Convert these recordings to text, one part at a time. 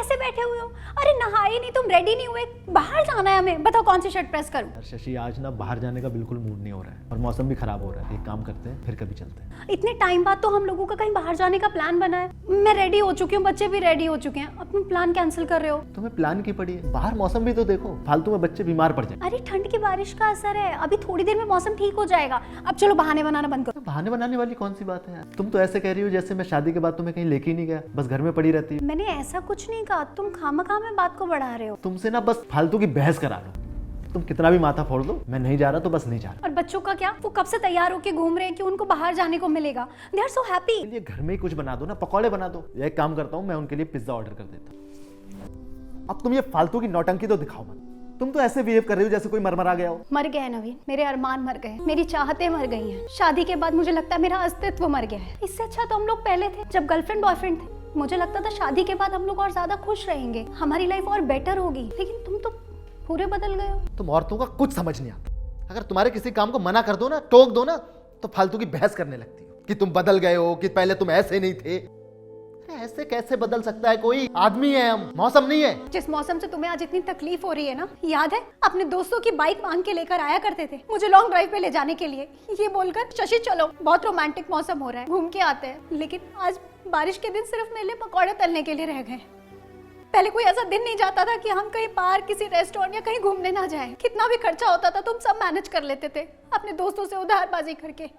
ऐसे बैठे हुए हो? अरे नहाए नहीं, तुम रेडी नहीं हुए, बाहर जाना है हमें, बताओ कौन सी शर्ट प्रेस करूं? शशि आज ना बाहर जाने का बिल्कुल मूड नहीं हो रहा है और मौसम भी खराब हो रहा है। एक काम करते हैं, फिर कभी चलते हैं। इतने टाइम बाद तो हम लोगों का कहीं बाहर जाने का प्लान बना है। मैं रेडी हो चुकी हूँ, बच्चे भी रेडी हो चुके हैं, अब तुम प्लान कैंसिल कर रहे हो। तुम्हें प्लान की पड़ी है? बाहर मौसम भी तो देखो, फालतू में बच्चे बीमार पड़ जाए। अरे ठंड की बारिश का असर है, अभी थोड़ी देर में मौसम ठीक हो जाएगा। अब चलो बहाने बनाना बंद करो। बहाने बनाने वाली कौन सी बात है यार? तुम तो ऐसे कह रही हो जैसे मैं शादी के बाद तुम्हें कहीं लेके ही नहीं गया, बस घर में पड़ी रहती है। मैंने ऐसा कुछ नहीं कहा, तुम खामखा में बात को बढ़ा रहे हो। तुमसे ना बस फालतू की बहस करा लो। तुम कितना भी माथा फोड़ लो, मैं नहीं जा रहा तो बस नहीं जा रहा। और बच्चों का क्या? वो कब से तैयार होके घूम रहे हैं कि उनको बाहर जाने को मिलेगा। They are so happy. लिए घर में ही कुछ बना दो ना, पकौड़े बना दो। एक काम करता हूँ, मैं उनके लिए पिज्जा ऑर्डर कर देता हूँ। अब तुम ये फालतू की नौटंकी तो दिखाओ मत। तुम तो ऐसे बिहेव कर रही हो जैसे कोई मरमरा गया हो। मर गया है नवीन, मेरे अरमान मर गए, मेरी चाहतें मर गई हैं। शादी के बाद मुझे लगता है मेरा अस्तित्व मर गया है। इससे अच्छा तो हम लोग पहले थे, जब गर्लफ्रेंड बॉयफ्रेंड थे। मुझे लगता था शादी के बाद हम लोग और ज्यादा खुश रहेंगे, हमारी लाइफ और बेटर होगी। लेकिन तुम तो पूरे बदल गए हो। तुम औरतों का कुछ समझ नहीं आता। अगर तुम्हारे किसी काम को मना कर दो ना, टोक दो ना, तो फालतू की बहस करने लगती हो कि तुम बदल गए हो, कि पहले तुम ऐसे नहीं थे। ऐसे कैसे बदल सकता है कोई? आदमी है हम, मौसम नहीं है। जिस मौसम से तुम्हें आज इतनी तकलीफ हो रही है ना, याद है अपने दोस्तों की बाइक मांग के लेकर आया करते थे मुझे लॉन्ग ड्राइव पे ले जाने के लिए, ये बोलकर शशि चलो बहुत रोमांटिक मौसम हो रहा है, घूम के आते हैं। लेकिन आज बारिश के दिन सिर्फ मेरे लिए पकौड़े तलने के लिए रह गए। पहले कोई ऐसा दिन नहीं जाता था कि हम कहीं बाहर किसी रेस्टोरेंट या कहीं घूमने ना जाएं। कितना भी खर्चा होता था तुम सब मैनेज कर लेते थे अपने दोस्तों से उधारबाजी करके।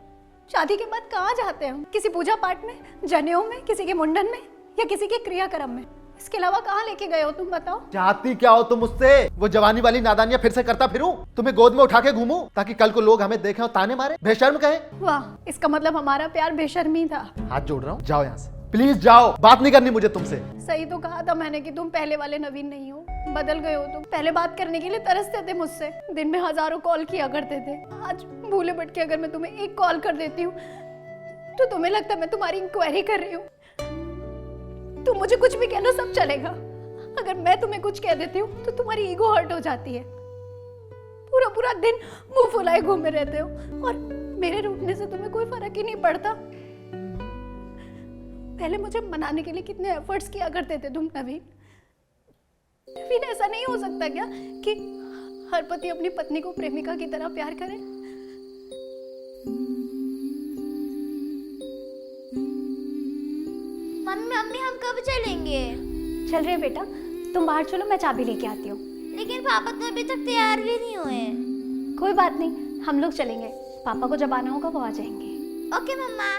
शादी के बाद कहाँ जाते हैं हम? किसी पूजा पाठ में, जनेऊ में, किसी के मुंडन में या किसी के क्रियाक्रम में। इसके अलावा कहाँ लेके गए हो तुम, बताओ? चाहती क्या हो तुम मुझसे? वो जवानी वाली नादानियां फिर से करता फिरूं? तुम्हें गोद में उठा के घूमूं ताकि कल को लोग हमें देखें और ताने मारे, बेशर्म कहें? वाह, इसका मतलब हमारा प्यार बेशर्मी था। हाथ जोड़ रहा हूँ, जाओ यहाँ से, प्लीज जाओ। बात नहीं करनी मुझे तुमसे। सही तो कहा था मैंने कि तुम पहले वाले नवीन नहीं हो, बदल गए हो तुम। पहले बात करने के लिए तरसते थे मुझसे, दिन में हजारों कॉल किया करते थे। आज भूले भटके अगर मैं तुम्हें एक कॉल कर देती हूँ तो तुम्हें लगता है मैं तुम्हारी इंक्वायरी कर रही हूँ। तुम मुझे कुछ भी कह लो, सब चलेगा। अगर मैं तुम्हें कुछ कह देती हूँ तो तुम्हारी ईगो हर्ट हो जाती है। पूरा पूरा दिन मुंह फुलाए घूमे रहते हो और मेरे रूठने से तुम्हें कोई फर्क ही नहीं पड़ता। पहले मुझे मनाने के लिए कितने एफर्ट्स किया करते थे तुम नवीन। नवीन, ऐसा नहीं हो सकता क्या कि हर पति अपनी पत्नी को प्रेमिका की तरह प्यार करे? मम्मी हम कब चलेंगे? चल रहे बेटा, तुम बाहर चलो, मैं चाबी लेके आती हूँ। लेकिन पापा तो अभी तक तैयार भी नहीं हुए। कोई बात नहीं, हम लोग चलेंगे। पापा को जब आना होगा वो आ जाएंगे। ओके मम्मा।